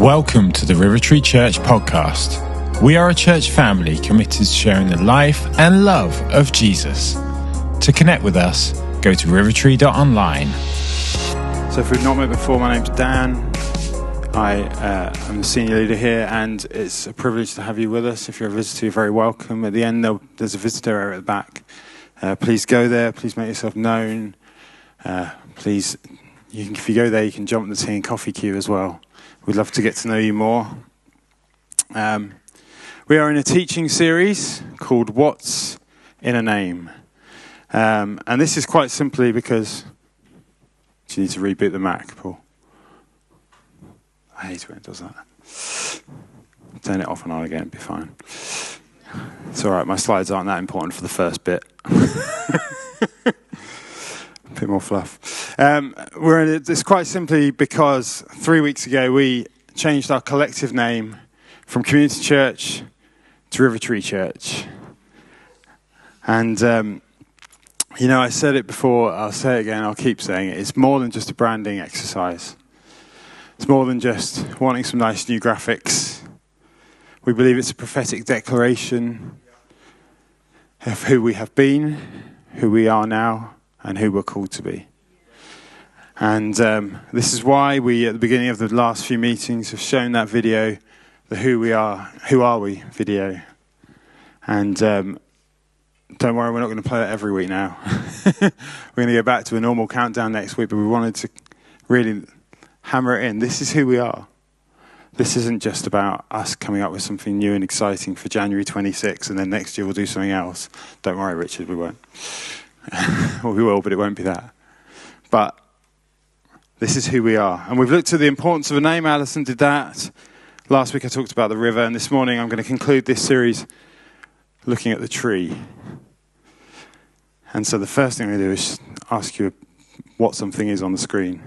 Welcome to the RiverTree Church podcast. We are a church family committed to sharing the life and love of Jesus. To connect with us, go to rivertree.online. So if we've not met before, my name's Dan. I'm the senior leader here, and it's a privilege to have you with us. If you're a visitor, you're very welcome. At the end, there's a visitor area at the back. Please go there. Please make yourself known. If you go there, you can jump the tea and coffee queue as well. We'd love to get to know you more. We are in a teaching series called What's in a Name? And this is quite simply because... Do you need to reboot the Mac, Paul? I hate when it does that. Turn it off and on again, it'll be fine. It's all right, my slides aren't that important for the first bit. A bit more fluff. We're in it. It's quite simply because 3 weeks ago we changed our collective name from Community Church to RiverTree Church. And, I said it before, I'll say it again, I'll keep saying it. It's more than just a branding exercise. It's more than just wanting some nice new graphics. We believe it's a prophetic declaration of who we have been, who we are now, and who we're called to be. And this is why we, at the beginning of the last few meetings, have shown that video, the who are we video. And don't worry, we're not going to play that every week now. We're going to go back to a normal countdown next week, but we wanted to really hammer it in. This is who we are. This isn't just about us coming up with something new and exciting for January 26th, and then next year we'll do something else. Don't worry, Richard, we won't. Well, we will, but it won't be that. But this is who we are. And we've looked at the importance of a name. Alison did that. Last week I talked about the river, and this morning I'm going to conclude this series looking at the tree. And so the first thing I'm going to do is ask you what something is on the screen.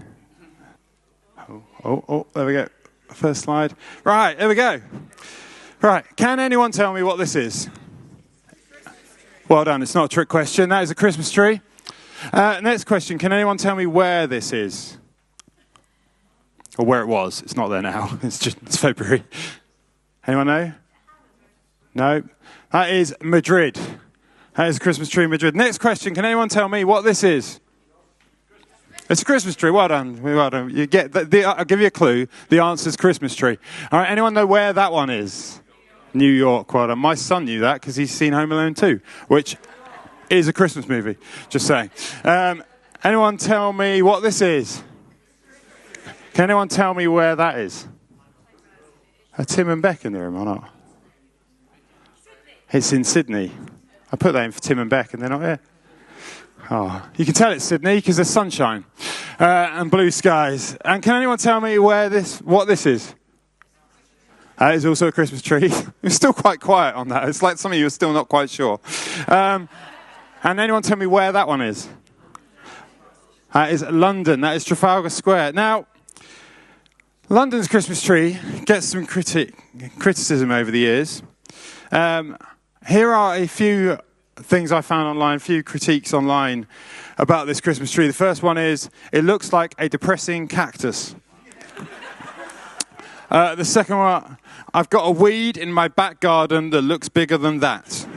Oh, there we go. First slide. Right, there we go. Right, can anyone tell me what this is? Well done, it's not a trick question. That is a Christmas tree. Next question, can anyone tell me where this is? Or where it was? It's not there now. It's February. Anyone know? No? That is Madrid. That is a Christmas tree in Madrid. Next question, can anyone tell me what this is? It's a Christmas tree. Well done. Well done. You get I'll give you a clue. The answer is Christmas tree. All right, anyone know where that one is? New York. Well done. My son knew that because he's seen Home Alone 2, which is a Christmas movie. Just saying. Anyone tell me what this is? Can anyone tell me where that is? Are Tim and Beck in the room or not? It's in Sydney. I put that in for Tim and Beck and they're not here. Oh, you can tell it's Sydney because there's sunshine and blue skies. And can anyone tell me what this is? That is also a Christmas tree. It's still quite quiet on that. It's like some of you are still not quite sure. And anyone tell me where that one is? That is London. That is Trafalgar Square. Now, London's Christmas tree gets some criticism over the years. Here are a few things I found online, a few critiques online about this Christmas tree. The first one is, it looks like a depressing cactus. The second one, I've got a weed in my back garden that looks bigger than that.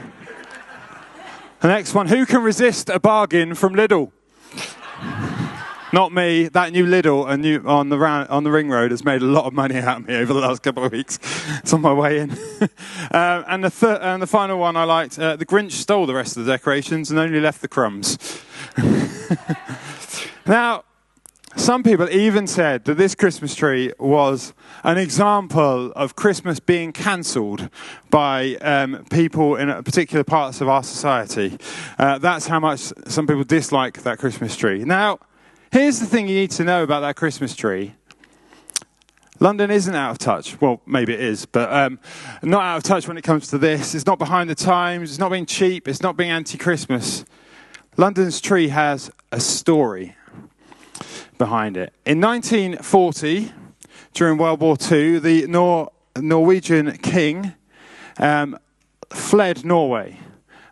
The next one, who can resist a bargain from Lidl? Not me. That new Lidl on the ring road has made a lot of money out of me over the last couple of weeks. It's on my way in. And the final one I liked, the Grinch stole the rest of the decorations and only left the crumbs. Now, some people even said that this Christmas tree was an example of Christmas being cancelled by people in particular parts of our society. That's how much some people dislike that Christmas tree. Now, here's the thing you need to know about that Christmas tree. London isn't out of touch. Well, maybe it is, but not out of touch when it comes to this. It's not behind the times. It's not being cheap. It's not being anti-Christmas. London's tree has a story behind it. In 1940, during World War II, the Norwegian king fled Norway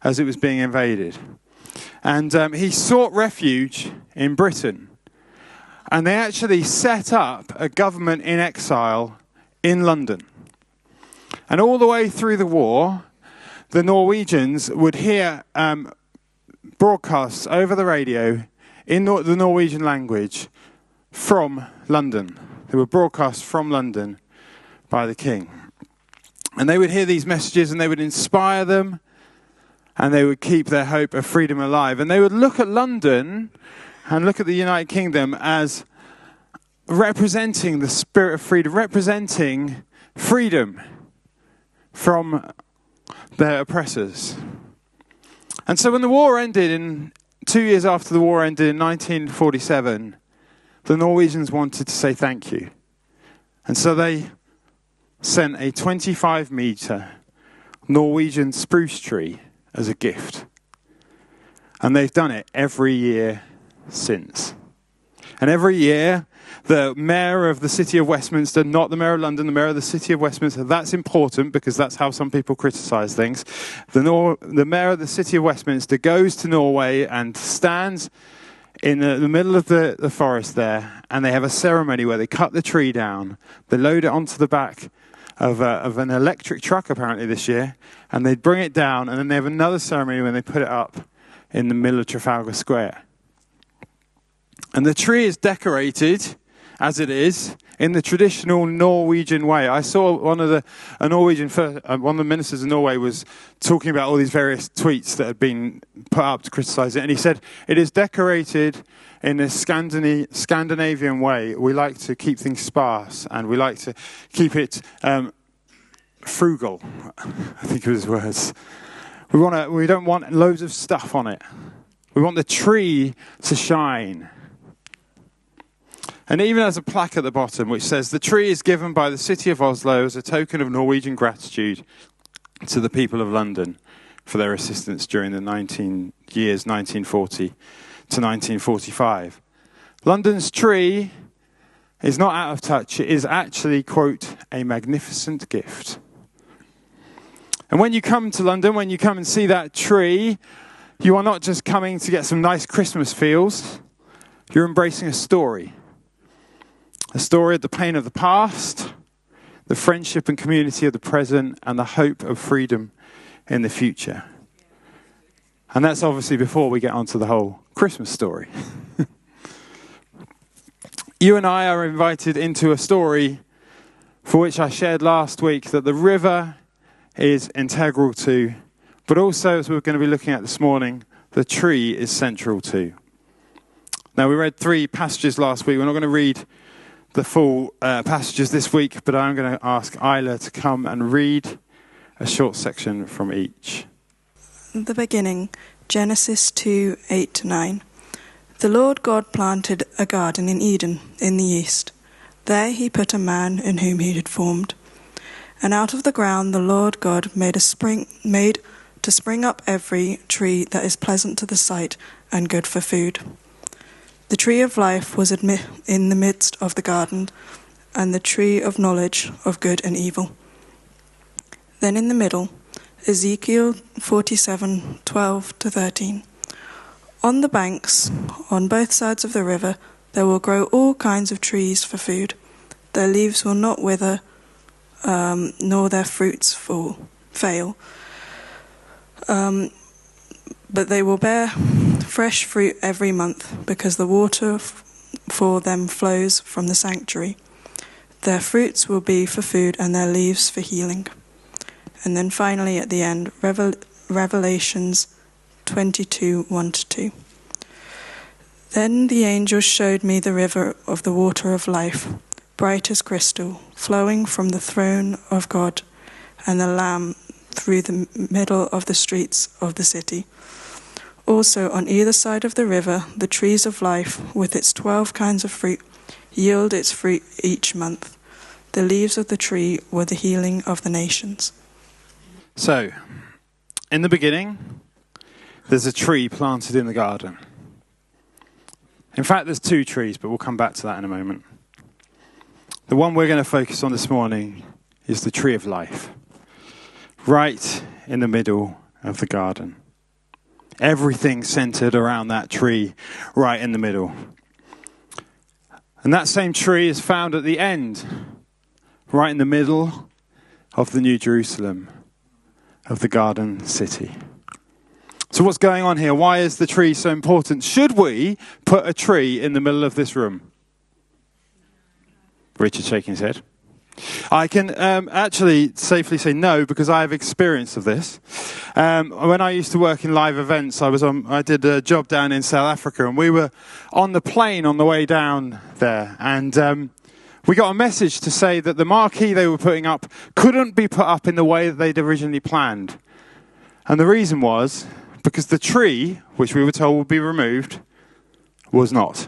as it was being invaded. And he sought refuge in Britain. And they actually set up a government in exile in London. And all the way through the war, the Norwegians would hear broadcasts over the radio in the Norwegian language from London. They were broadcast from London by the king. And they would hear these messages and they would inspire them and they would keep their hope of freedom alive. And they would look at London and look at the United Kingdom as representing the spirit of freedom, representing freedom from their oppressors. And so when the war ended, 2 years after the war ended in 1947, the Norwegians wanted to say thank you. And so they sent a 25-metre Norwegian spruce tree as a gift. And they've done it every year since. And every year, the mayor of the city of Westminster, not the mayor of London, the mayor of the city of Westminster, that's important because that's how some people criticise things. The mayor of the city of Westminster goes to Norway and stands in the middle of the forest there, and they have a ceremony where they cut the tree down, they load it onto the back of an electric truck apparently this year, and they bring it down, and then they have another ceremony when they put it up in the middle of Trafalgar Square. And the tree is decorated, as it is, in the traditional Norwegian way. I saw one of the ministers in Norway was talking about all these various tweets that had been put up to criticise it, and he said, it is decorated in a Scandinavian way. We like to keep things sparse, and we like to keep it frugal, I think it was his words. We don't want loads of stuff on it. We want the tree to shine. And even has a plaque at the bottom which says, the tree is given by the city of Oslo as a token of Norwegian gratitude to the people of London for their assistance during the 1940 to 1945. London's tree is not out of touch. It is actually, quote, a magnificent gift. And when you come to London, when you come and see that tree, you are not just coming to get some nice Christmas feels. You're embracing a story. A story of the pain of the past, the friendship and community of the present, and the hope of freedom in the future. And that's obviously before we get onto the whole Christmas story. You and I are invited into a story for which I shared last week that the river is integral to, but also, as we're going to be looking at this morning, the tree is central to. Now, we read 3 passages last week. We're not going to read the full passages this week, but I'm going to ask Isla to come and read a short section from each. The beginning, Genesis 2:8-9. The Lord God planted a garden in Eden in the east. There he put a man in whom he had formed. And out of the ground the Lord God made to spring up every tree that is pleasant to the sight and good for food. The tree of life was in the midst of the garden, and the tree of knowledge of good and evil. Then in the middle, Ezekiel 47:12-13. On the banks, on both sides of the river, there will grow all kinds of trees for food. Their leaves will not wither, nor their fruits fail. But they will bear fresh fruit every month, because the water for them flows from the sanctuary. Their fruits will be for food, and their leaves for healing. And then finally at the end, Revelations 22:1-2. Then the angel showed me the river of the water of life, bright as crystal, flowing from the throne of God and the Lamb through the middle of the streets of the city. Also on either side of the river, the trees of life, with its 12 kinds of fruit, yield its fruit each month. The leaves of the tree were the healing of the nations. So, in the beginning, there's a tree planted in the garden. In fact, there's 2 trees, but we'll come back to that in a moment. The one we're going to focus on this morning is the tree of life, right in the middle of the garden. Everything centered around that tree right in the middle. And that same tree is found at the end right in the middle of the New Jerusalem, of the Garden City. So what's going on here? Why is the tree so important? Should we put a tree in the middle of this room? Richard shaking his head. I can actually safely say no, because I have experience of this. When I used to work in live events, I did a job down in South Africa, and we were on the plane on the way down there, and we got a message to say that the marquee they were putting up couldn't be put up in the way that they'd originally planned. And the reason was because the tree, which we were told would be removed, was not.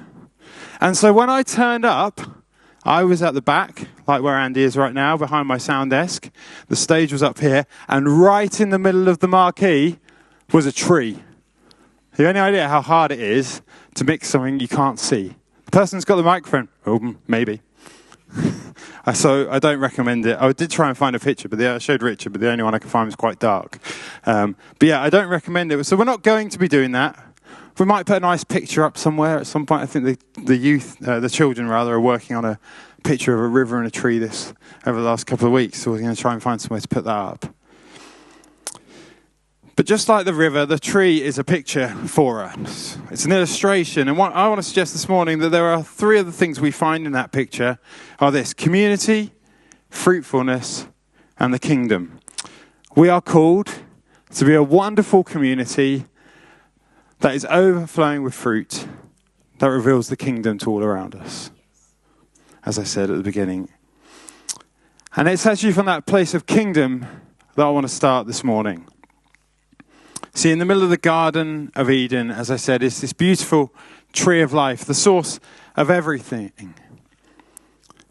And so when I turned up, I was at the back, like where Andy is right now, behind my sound desk. The stage was up here, and right in the middle of the marquee was a tree. You have any idea how hard it is to mix something you can't see? The person's got the microphone. Oh, maybe. So I don't recommend it. I did try and find a picture, but I showed Richard, but the only one I could find was quite dark. But yeah, I don't recommend it. So we're not going to be doing that. We might put a nice picture up somewhere at some point. I think the children are working on a picture of a river and a tree over the last couple of weeks. So we're going to try and find somewhere to put that up. But just like the river, the tree is a picture for us. It's an illustration. And what I want to suggest this morning that there are three other things we find in that picture are this: community, fruitfulness, and the kingdom. We are called to be a wonderful community that is overflowing with fruit that reveals the kingdom to all around us, as I said at the beginning. And it's actually from that place of kingdom that I want to start this morning. See, in the middle of the Garden of Eden, as I said, is this beautiful tree of life, the source of everything.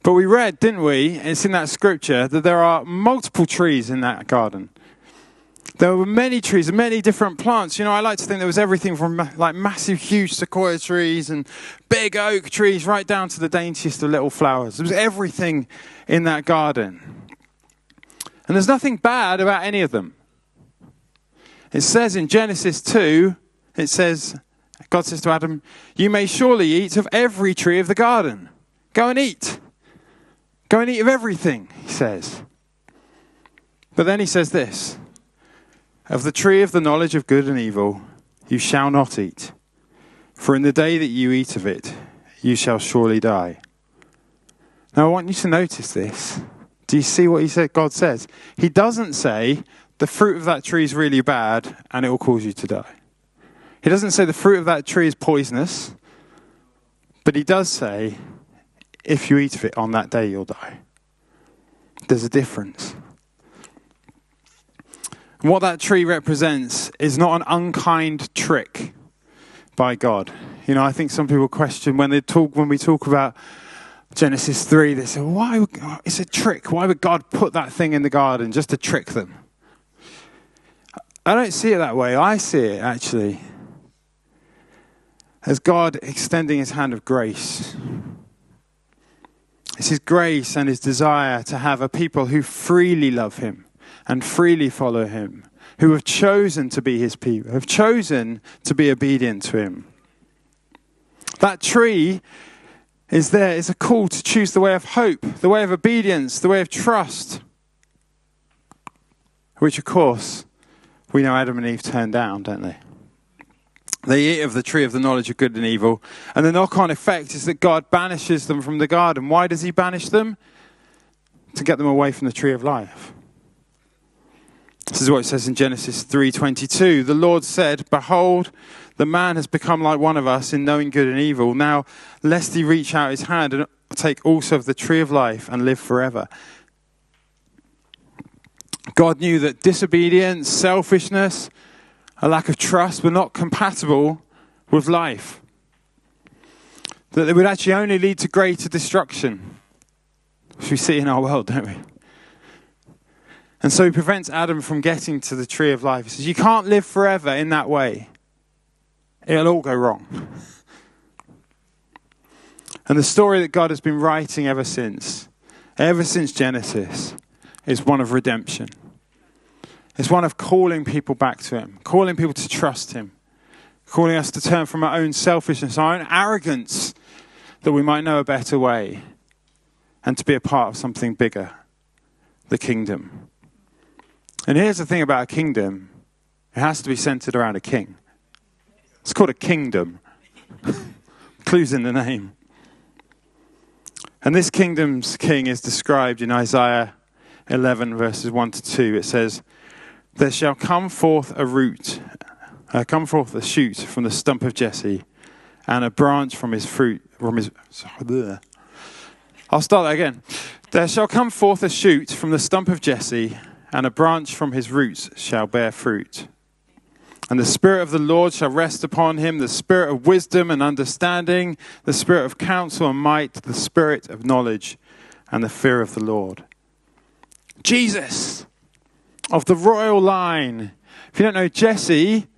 But we read, didn't we, it's in that scripture, that there are multiple trees in that garden. There were many trees and many different plants. You know, I like to think there was everything from like massive, huge sequoia trees and big oak trees right down to the daintiest of little flowers. There was everything in that garden. And there's nothing bad about any of them. It says in Genesis 2, God says to Adam, "You may surely eat of every tree of the garden." Go and eat. Go and eat of everything, he says. But then he says this: "Of the tree of the knowledge of good and evil, you shall not eat. For in the day that you eat of it, you shall surely die." Now I want you to notice this. Do you see what God says? He doesn't say the fruit of that tree is really bad and it will cause you to die. He doesn't say the fruit of that tree is poisonous. But he does say, if you eat of it on that day, you'll die. There's a difference. What that tree represents is not an unkind trick by God. You know, I think some people question when we talk about Genesis 3, they say, why would, it's a trick. Why would God put that thing in the garden just to trick them? I don't see it that way. I see it actually as God extending his hand of grace. It's his grace and his desire to have a people who freely love him and freely follow him, who have chosen to be his people, have chosen to be obedient to him. That tree is there. It's a call to choose the way of hope, the way of obedience, the way of trust, which of course we know Adam and Eve turned down, don't they? They eat of the tree of the knowledge of good and evil, and the knock-on effect is that God banishes them from the garden. Why does he banish them? To get them away from the tree of life. This is what it says in Genesis 3:22. The Lord said, "Behold, the man has become like one of us in knowing good and evil. Now, lest he reach out his hand and take also of the tree of life and live forever." God knew that disobedience, selfishness, a lack of trust were not compatible with life. That they would actually only lead to greater destruction, which we see in our world, don't we? And so he prevents Adam from getting to the tree of life. He says, you can't live forever in that way. It'll all go wrong. And the story that God has been writing ever since Genesis, is one of redemption. It's one of calling people back to him, calling people to trust him, calling us to turn from our own selfishness, our own arrogance, that we might know a better way, and to be a part of something bigger, the kingdom. And here's the thing about a kingdom. It has to be centered around a king. It's called a kingdom. Clues in the name. And this kingdom's king is described in Isaiah 11 verses 1 to 2. It says, "There shall come forth a shoot from the stump of Jesse, and a branch from his fruit." I'll start that again. "There shall come forth a shoot from the stump of Jesse, and a branch from his roots shall bear fruit. And the Spirit of the Lord shall rest upon him, the Spirit of wisdom and understanding, the Spirit of counsel and might, the Spirit of knowledge and the fear of the Lord." Jesus, of the royal line. If you don't know, Jesse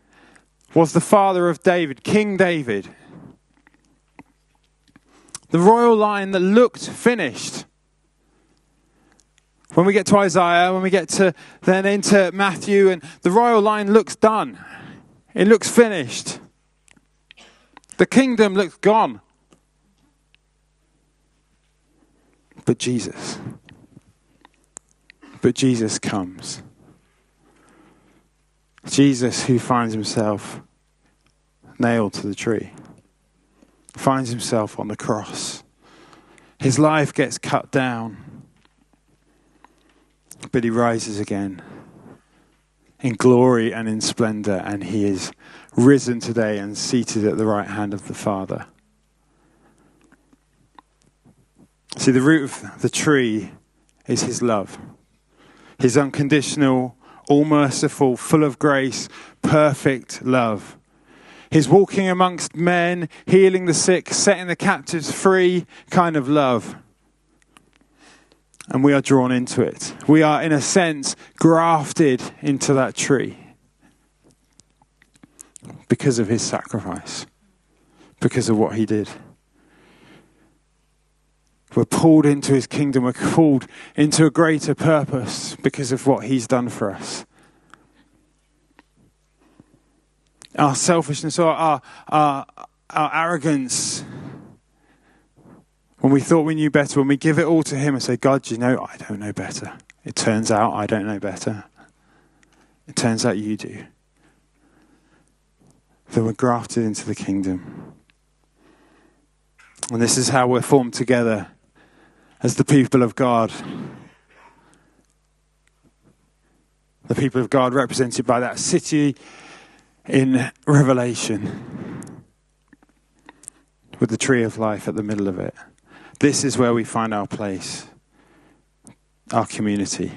was the father of David, King David. The royal line that looked finished. When we get to Isaiah, when we get to then into Matthew, and the royal line looks done. It looks finished. The kingdom looks gone. But Jesus comes. Jesus, who finds himself nailed to the tree, finds himself on the cross. His life gets cut down, but he rises again in glory and in splendor, and he is risen today and seated at the right hand of the Father. See, the root of the tree is his love. His unconditional, all merciful, full of grace, perfect love. His walking amongst men, healing the sick, setting the captives free kind of love. And we are drawn into it. We are, in a sense, grafted into that tree because of his sacrifice, because of what he did. We're pulled into his kingdom. We're called into a greater purpose because of what he's done for us. Our selfishness or our arrogance, when we thought we knew better, when we give it all to him and say, "God, you know, I don't know better. It turns out I don't know better. It turns out you do." Then we're grafted into the kingdom. And this is how we're formed together as the people of God. The people of God represented by that city in Revelation with the tree of life at the middle of it. This is where we find our place, our community.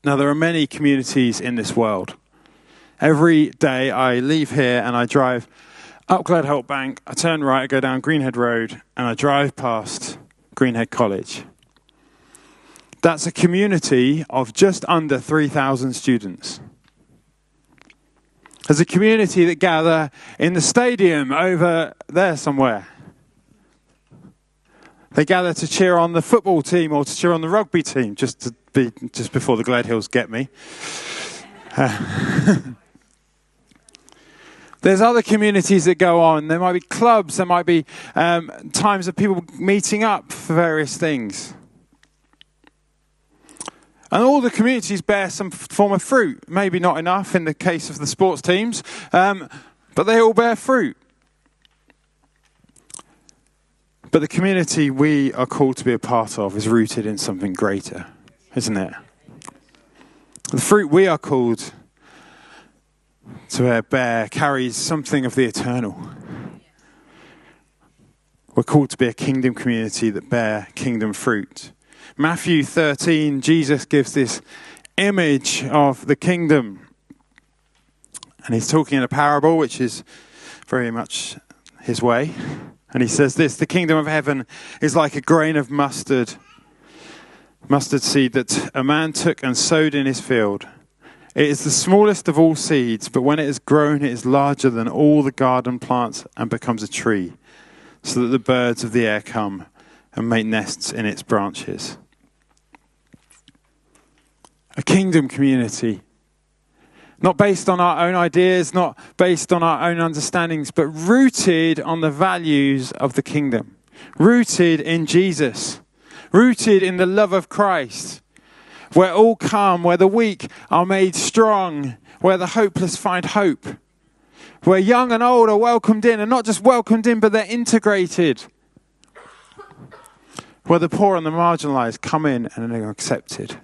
Now, there are many communities in this world. Every day I leave here and I drive up Gledholt Bank, I turn right, I go down Greenhead Road, and I drive past Greenhead College. That's a community of just under 3,000 students. There's a community that gather in the stadium over there somewhere. They gather to cheer on the football team or to cheer on the rugby team, just before the Glade Hills get me. There's other communities that go on. There might be clubs. There might be times of people meeting up for various things. And all the communities bear some form of fruit. Maybe not enough in the case of the sports teams, but they all bear fruit. But the community we are called to be a part of is rooted in something greater, isn't it? The fruit we are called to bear carries something of the eternal. We're called to be a kingdom community that bear kingdom fruit. Matthew 13, Jesus gives this image of the kingdom. And he's talking in a parable, which is very much his way. And he says this: "The kingdom of heaven is like a grain of mustard seed that a man took and sowed in his field. It is the smallest of all seeds, but when it is grown, it is larger than all the garden plants and becomes a tree, so that the birds of the air come and make nests in its branches." A kingdom community. Not based on our own ideas, not based on our own understandings, but rooted on the values of the kingdom. rooted in Jesus, rooted in the love of Christ, where all come, where the weak are made strong, where the hopeless find hope, where young and old are welcomed in, and not just welcomed in, but they're integrated, where the poor and the marginalised come in and are accepted,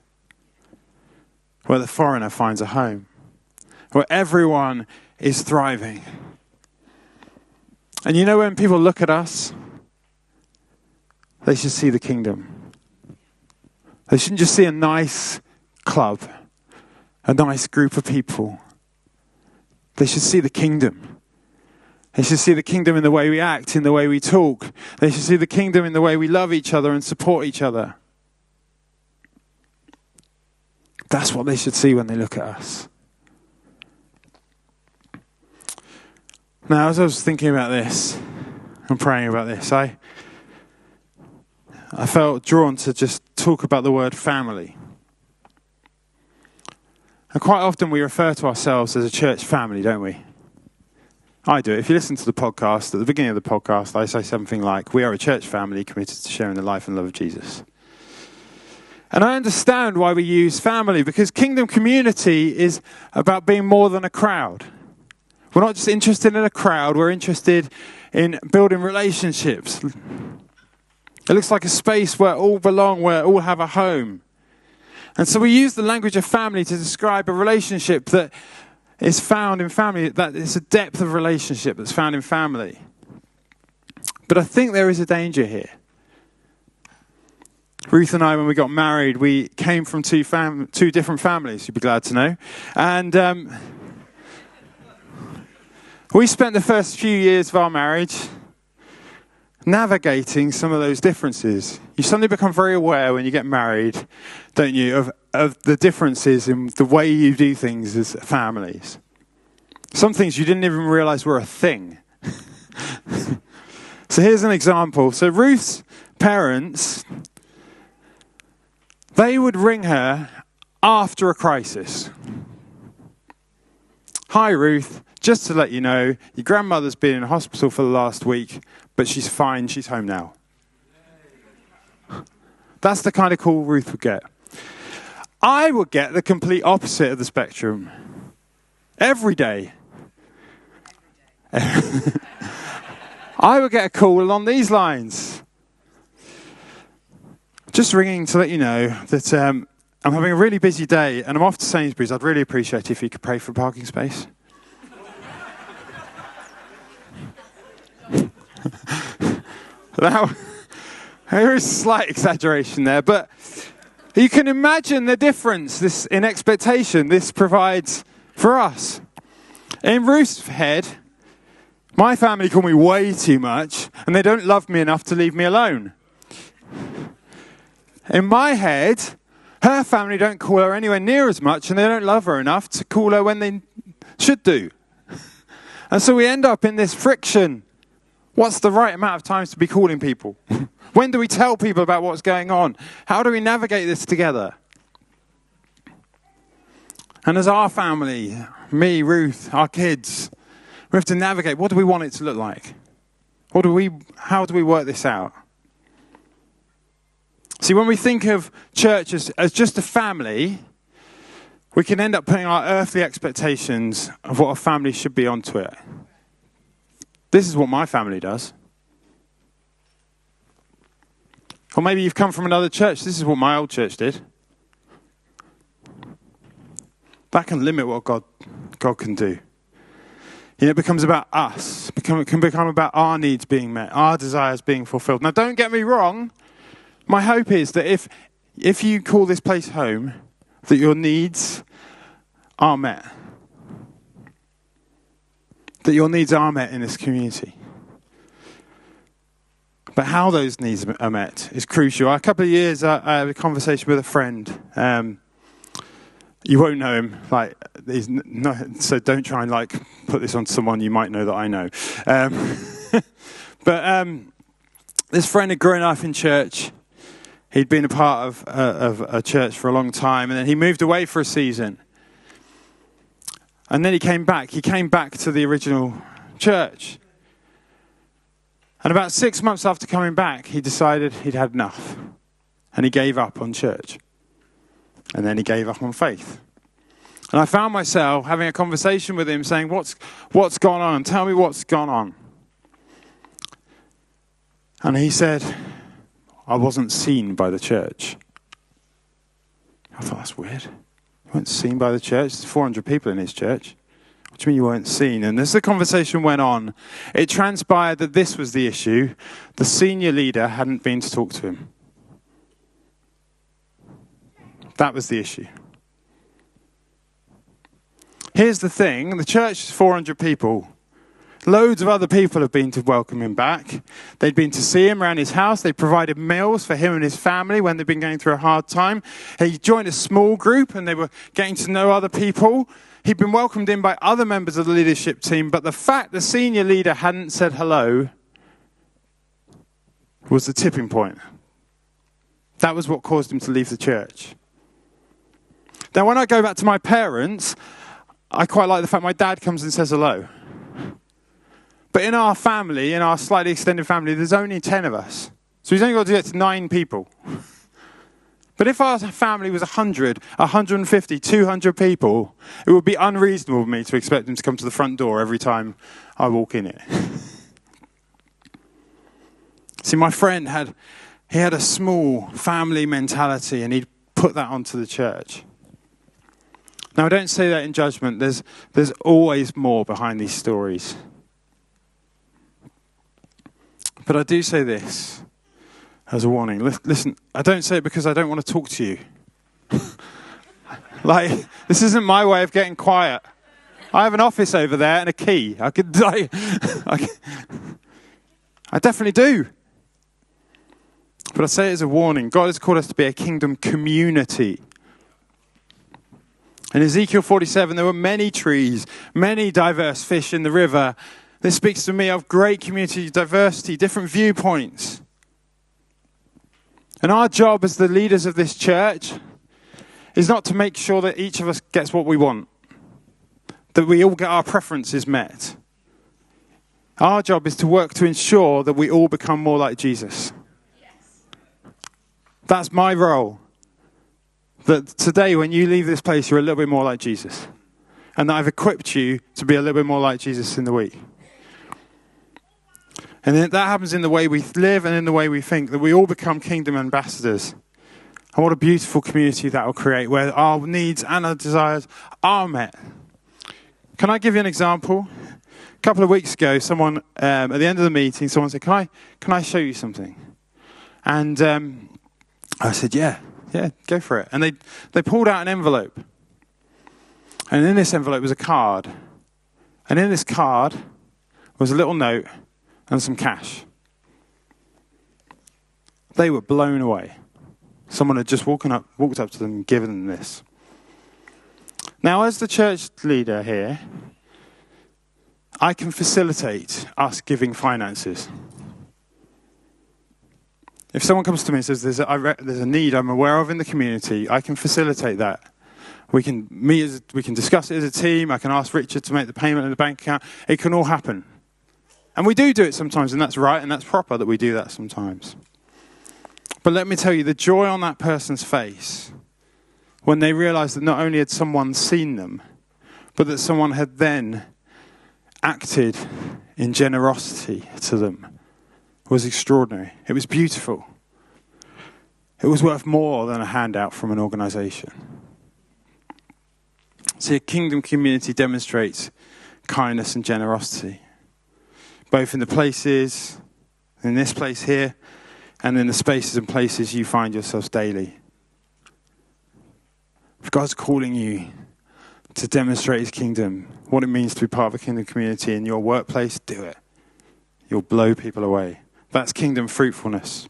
where the foreigner finds a home, where everyone is thriving. And you know, when people look at us, they should see the kingdom. They shouldn't just see a nice club, a nice group of people. They should see the kingdom. They should see the kingdom in the way we act, in the way we talk. They should see the kingdom in the way we love each other and support each other. That's what they should see when they look at us. Now, as I was thinking about this and praying about this, I felt drawn to just talk about the word family. And quite often we refer to ourselves as a church family, don't we? I do. If you listen to the podcast, at the beginning of the podcast, I say something like, we are a church family committed to sharing the life and love of Jesus. And I understand why we use family, because kingdom community is about being more than a crowd. We're not just interested in a crowd, we're interested in building relationships. It looks like a space where all belong, where all have a home. And so we use the language of family to describe a relationship that is found in family, that is a depth of relationship that's found in family. But I think there is a danger here. Ruth and I, when we got married, we came from two different families, you'd be glad to know. And we spent the first few years of our marriage navigating some of those differences. You suddenly become very aware when you get married, don't you, of the differences in the way you do things as families. Some things you didn't even realize were a thing. So here's an example. So Ruth's parents, they would ring her after a crisis. Hi, Ruth. Just to let you know, your grandmother's been in hospital for the last week, but she's fine. She's home now. That's the kind of call Ruth would get. I would get the complete opposite of the spectrum. Every day. I would get a call along these lines. Just ringing to let you know that I'm having a really busy day and I'm off to Sainsbury's. I'd really appreciate it if you could pray for a parking space. Now, there is a slight exaggeration there, but you can imagine the difference this in expectation this provides for us. In Ruth's head, my family call me way too much, and they don't love me enough to leave me alone. In my head, her family don't call her anywhere near as much, and they don't love her enough to call her when they should do. And so we end up in this friction. What's the right amount of times to be calling people? When do we tell people about what's going on? How do we navigate this together? And as our family, me, Ruth, our kids, we have to navigate. What do we want it to look like? How do we work this out? See, when we think of church as just a family, we can end up putting our earthly expectations of what a family should be onto it. This is what my family does. Or maybe you've come from another church. This is what my old church did. That can limit what God can do. You know, it becomes about us. It can become about our needs being met, our desires being fulfilled. Now, don't get me wrong. My hope is that if you call this place home, that your needs are met. That your needs are met in this community. But how those needs are met is crucial. A couple of years, I had a conversation with a friend. You won't know him, so don't try and put this on someone you might know that I know. But this friend had grown up in church. He'd been a part of a church for a long time, and then he moved away for a season. And then he came back. He came back to the original church. And about 6 months after coming back, he decided he'd had enough. And he gave up on church. And then he gave up on faith. And I found myself having a conversation with him saying, what's gone on? Tell me what's gone on. And he said, I wasn't seen by the church. I thought, that's weird. You weren't seen by the church? There's 400 people in his church. What do you mean you weren't seen? And as the conversation went on, it transpired that this was the issue. The senior leader hadn't been to talk to him. That was the issue. Here's the thing. The church is 400 people. Loads of other people have been to welcome him back. They'd been to see him around his house. They provided meals for him and his family when they'd been going through a hard time. He joined a small group and they were getting to know other people. He'd been welcomed in by other members of the leadership team, but the fact the senior leader hadn't said hello was the tipping point. That was what caused him to leave the church. Now, when I go back to my parents, I quite like the fact my dad comes and says hello. But in our family, in our slightly extended family, there's only 10 of us. So he's only got to get to 9 people. But if our family was 100, 150, 200 people, it would be unreasonable for me to expect him to come to the front door every time I walk in it. See, my friend had a small family mentality and he'd put that onto the church. Now, I don't say that in judgment. There's always more behind these stories. But I do say this as a warning. Listen, I don't say it because I don't want to talk to you. This isn't my way of getting quiet. I have an office over there and a key. I definitely do. But I say it as a warning. God has called us to be a kingdom community. In Ezekiel 47, there were many trees, many diverse fish in the river. This speaks to me of great community diversity, different viewpoints. And our job as the leaders of this church is not to make sure that each of us gets what we want, that we all get our preferences met. Our job is to work to ensure that we all become more like Jesus. That's my role. That today, when you leave this place, you're a little bit more like Jesus. And that I've equipped you to be a little bit more like Jesus in the week. And then that happens in the way we live and in the way we think, that we all become kingdom ambassadors. And what a beautiful community that will create, where our needs and our desires are met. Can I give you an example? A couple of weeks ago, someone, at the end of the meeting, someone said, can I show you something? And I said, yeah, go for it. And they pulled out an envelope. And in this envelope was a card. And in this card was a little note and some cash. They were blown away. Someone had just walked up to them and given them this. Now, as the church leader here, I can facilitate us giving finances. If someone comes to me and says, there's a need I'm aware of in the community, I can facilitate that. We can discuss it as a team. I can ask Richard to make the payment in the bank account. It can all happen. And we do it sometimes, and that's right, and that's proper that we do that sometimes. But let me tell you, the joy on that person's face when they realized that not only had someone seen them, but that someone had then acted in generosity to them was extraordinary. It was beautiful. It was worth more than a handout from an organization. See, a kingdom community demonstrates kindness and generosity, both in the places, in this place here, and in the spaces and places you find yourselves daily. If God's calling you to demonstrate his kingdom, what it means to be part of a kingdom community in your workplace, do it. You'll blow people away. That's kingdom fruitfulness.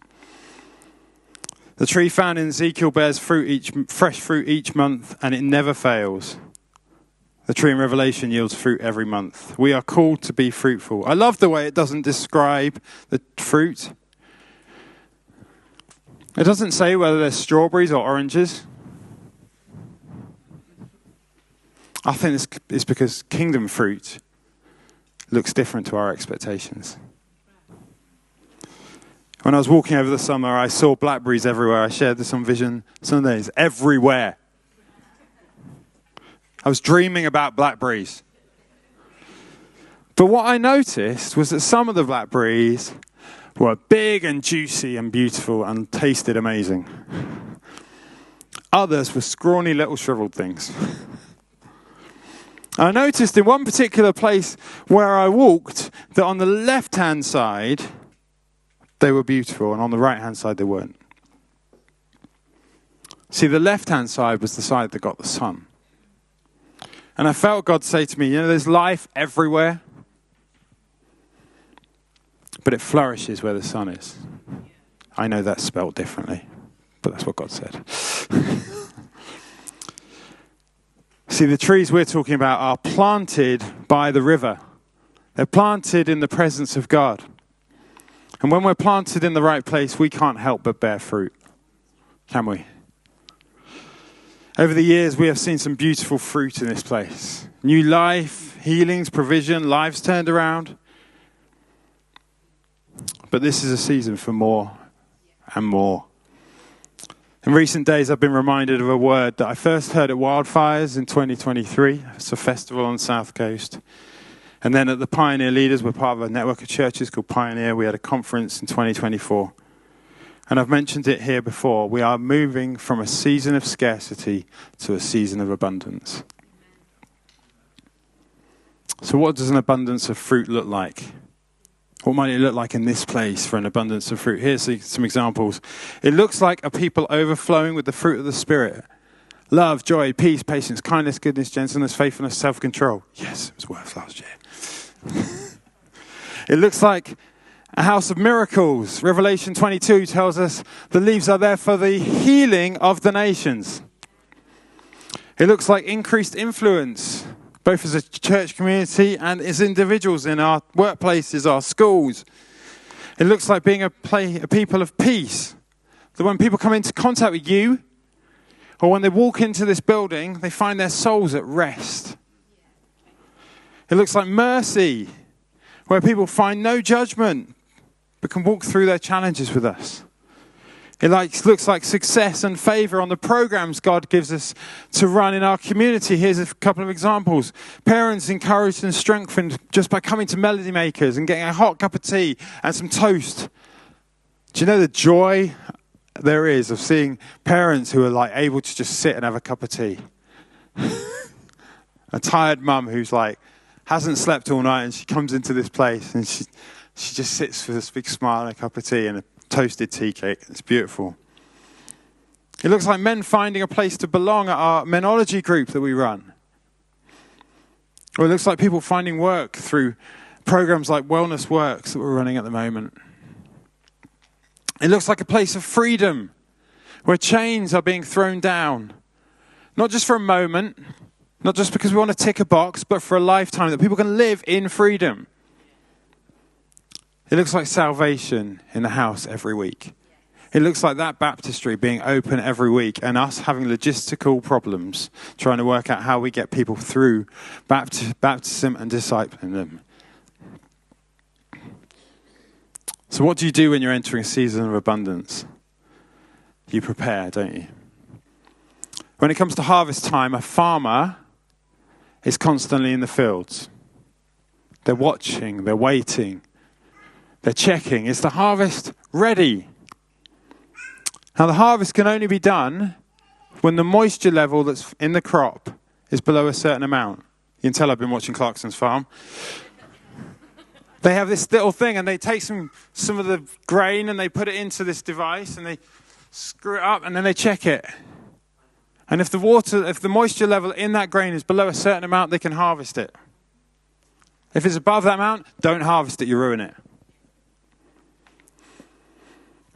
The tree found in Ezekiel bears fresh fruit each month, and it never fails. The tree in Revelation yields fruit every month. We are called to be fruitful. I love the way it doesn't describe the fruit. It doesn't say whether they're strawberries or oranges. I think it's because kingdom fruit looks different to our expectations. When I was walking over the summer, I saw blackberries everywhere. I shared this on Vision Sundays. Everywhere. I was dreaming about blackberries. But what I noticed was that some of the blackberries were big and juicy and beautiful and tasted amazing. Others were scrawny little shriveled things. I noticed in one particular place where I walked that on the left-hand side, they were beautiful, and on the right-hand side, they weren't. See, the left-hand side was the side that got the sun. And I felt God say to me, there's life everywhere, but it flourishes where the sun is. I know that's spelled differently, but that's what God said. See, the trees we're talking about are planted by the river. They're planted in the presence of God. And when we're planted in the right place, we can't help but bear fruit, can we? Over the years, we have seen some beautiful fruit in this place. New life, healings, provision, lives turned around. But this is a season for more and more. In recent days, I've been reminded of a word that I first heard at Wildfires in 2023. It's a festival on the South Coast. And then at the Pioneer Leaders, we're part of a network of churches called Pioneer. We had a conference in 2024. And I've mentioned it here before. We are moving from a season of scarcity to a season of abundance. So what does an abundance of fruit look like? What might it look like in this place for an abundance of fruit? Here's some examples. It looks like a people overflowing with the fruit of the Spirit. Love, joy, peace, patience, kindness, goodness, gentleness, faithfulness, self-control. Yes, it was worse last year. It looks like a house of miracles. Revelation 22 tells us the leaves are there for the healing of the nations. It looks like increased influence, both as a church community and as individuals in our workplaces, our schools. It looks like being a people of peace. That when people come into contact with you, or when they walk into this building, they find their souls at rest. It looks like mercy, where people find no judgment, but can walk through their challenges with us. It looks like success and favor on the programs God gives us to run in our community. Here's a couple of examples. Parents encouraged and strengthened just by coming to Melody Makers and getting a hot cup of tea and some toast. Do you know the joy there is of seeing parents who are able to just sit and have a cup of tea? A tired mum who's hasn't slept all night and she comes into this place and she just sits with this big smile and a cup of tea and a toasted tea cake. It's beautiful. It looks like men finding a place to belong at our menology group that we run. Or it looks like people finding work through programs like Wellness Works that we're running at the moment. It looks like a place of freedom where chains are being thrown down. Not just for a moment, not just because we want to tick a box, but for a lifetime, that people can live in freedom. It looks like salvation in the house every week. It looks like that baptistry being open every week and us having logistical problems, trying to work out how we get people through baptism and discipling them. So what do you do when you're entering a season of abundance? You prepare, don't you? When it comes to harvest time, a farmer is constantly in the fields. They're watching, they're waiting. They're checking, is the harvest ready? Now the harvest can only be done when the moisture level that's in the crop is below a certain amount. You can tell I've been watching Clarkson's farm. They have this little thing and they take some of the grain and they put it into this device and they screw it up and then they check it. And if the moisture level in that grain is below a certain amount, they can harvest it. If it's above that amount, don't harvest it, you ruin it.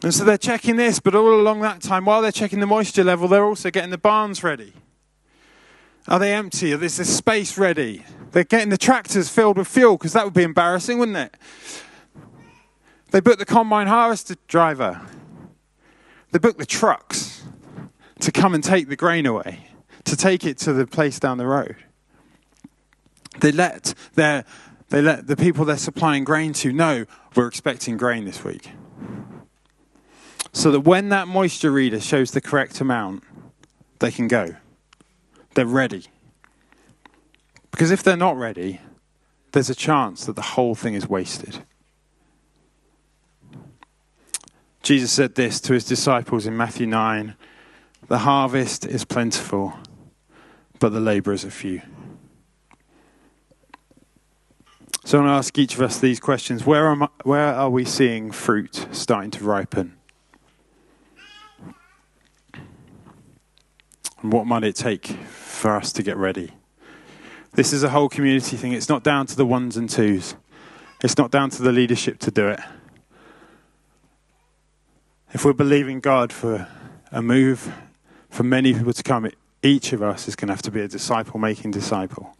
And so they're checking this, but all along that time, while they're checking the moisture level, they're also getting the barns ready. Are they empty? Is this space ready? They're getting the tractors filled with fuel, because that would be embarrassing, wouldn't it? They book the combine harvester driver. They book the trucks to come and take the grain away, to take it to the place down the road. They let the people they're supplying grain to know we're expecting grain this week. so that when that moisture reader shows the correct amount, they can go. They're ready. Because if they're not ready, there's a chance that the whole thing is wasted. Jesus said this to his disciples in Matthew 9, "The harvest is plentiful, but the labourers are few." So I want to ask each of us these questions. Where are we seeing fruit starting to ripen? And what might it take for us to get ready? This is a whole community thing. It's not down to the ones and twos. It's not down to the leadership to do it. If we're believing God for a move, for many people to come, each of us is going to have to be a disciple-making disciple.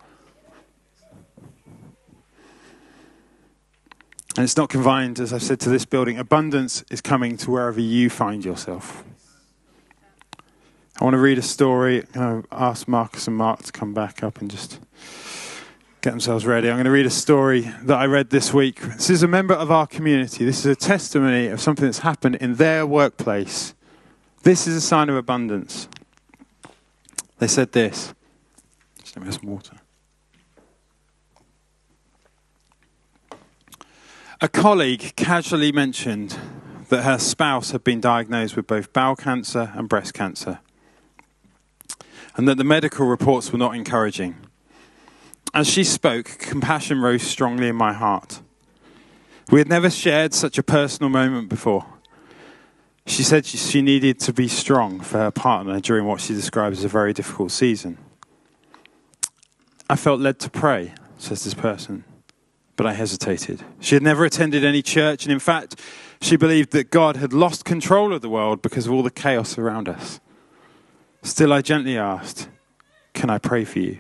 And it's not confined, as I've said, to this building. Abundance is coming to wherever you find yourself. I want to read a story. I'm going to ask Marcus and Mark to come back up and just get themselves ready. I'm going to read a story that I read this week. This is a member of our community. This is a testimony of something that's happened in their workplace. This is a sign of abundance. They said this. Just let me have some water. A colleague casually mentioned that her spouse had been diagnosed with both bowel cancer and breast cancer, and that the medical reports were not encouraging. As she spoke, compassion rose strongly in my heart. We had never shared such a personal moment before. She said she needed to be strong for her partner during what she described as a very difficult season. I felt led to pray, says this person, but I hesitated. She had never attended any church, and in fact, she believed that God had lost control of the world because of all the chaos around us. Still, I gently asked, "Can I pray for you?"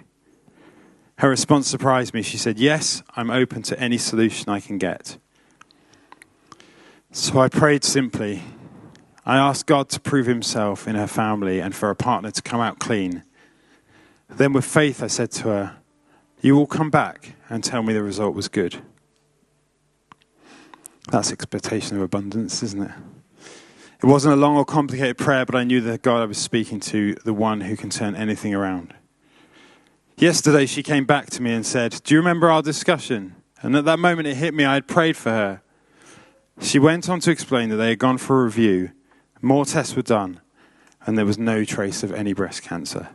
Her response surprised me. She said, "Yes, I'm open to any solution I can get." So I prayed simply. I asked God to prove himself in her family and for her partner to come out clean. Then with faith, I said to her, "You will come back and tell me the result was good." That's expectation of abundance, isn't it? It wasn't a long or complicated prayer, but I knew the God I was speaking to, the one who can turn anything around. Yesterday, she came back to me and said, "Do you remember our discussion?" And at that moment, it hit me. I had prayed for her. She went on to explain that they had gone for a review, more tests were done, and there was no trace of any breast cancer.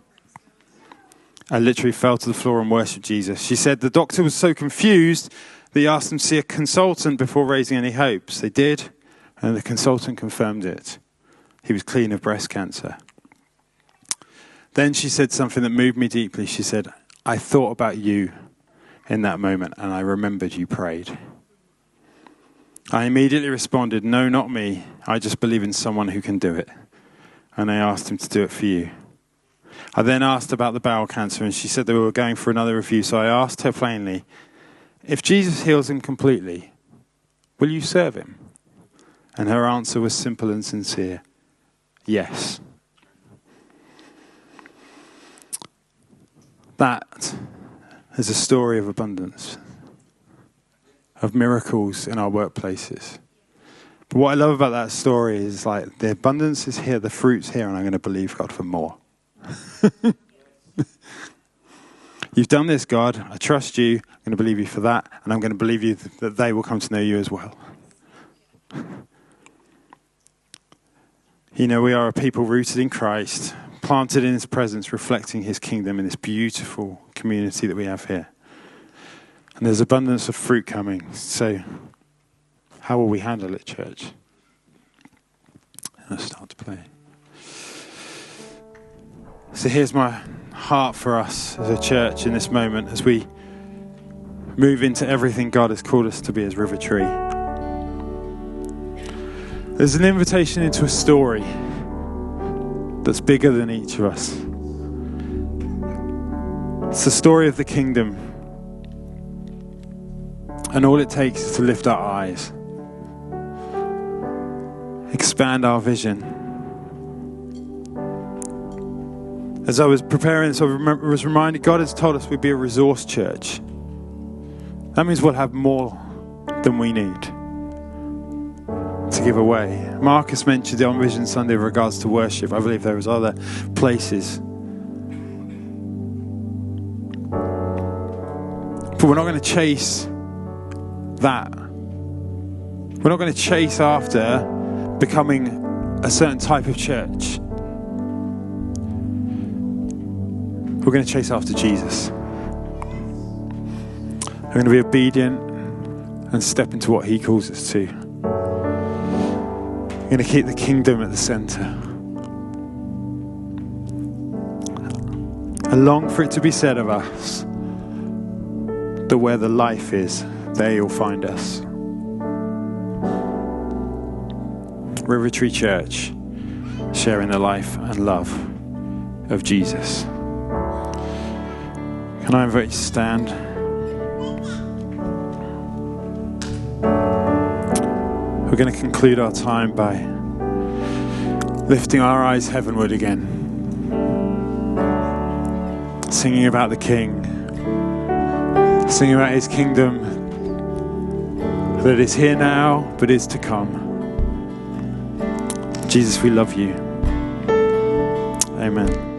I literally fell to the floor and worshipped Jesus. She said the doctor was so confused that he asked them to see a consultant before raising any hopes. They did, and the consultant confirmed it. He was clean of breast cancer. Then she said something that moved me deeply. She said, "I thought about you in that moment, and I remembered you prayed." I immediately responded, "No, not me. I just believe in someone who can do it." And I asked him to do it for you. I then asked about the bowel cancer, and she said they were going for another review. So I asked her plainly, "If Jesus heals him completely, will you serve him?" And her answer was simple and sincere, "Yes." That is a story of abundance, of miracles in our workplaces. But what I love about that story is like the abundance is here, the fruit's here, and I'm going to believe God for more. You've done this, God. I trust you. I'm going to believe you for that, and I'm going to believe you that they will come to know you as well. You know, we are a people rooted in Christ, planted in his presence, reflecting his kingdom in this beautiful community that we have here. And there's abundance of fruit coming. So how will we handle it, church? Let's start to play. So here's my heart for us as a church in this moment as we move into everything God has called us to be as RiverTree. There's an invitation into a story that's bigger than each of us. It's the story of the kingdom. And all it takes is to lift our eyes, expand our vision. As I was preparing this, I was reminded God has told us we'd be a resource church. That means we'll have more than we need to to give away. Marcus mentioned it on Vision Sunday in regards to worship. I believe there was other places. But we're not going to chase that. We're not going to chase after becoming a certain type of church. We're going to chase after Jesus. We're going to be obedient and step into what he calls us to. We're going to keep the kingdom at the centre. I long for it to be said of us that where the life is, there you'll find us. RiverTree Church, sharing the life and love of Jesus. Can I invite you to stand? We're going to conclude our time by lifting our eyes heavenward again, singing about the King, singing about his kingdom that is here now but is to come. Jesus, we love you. Amen.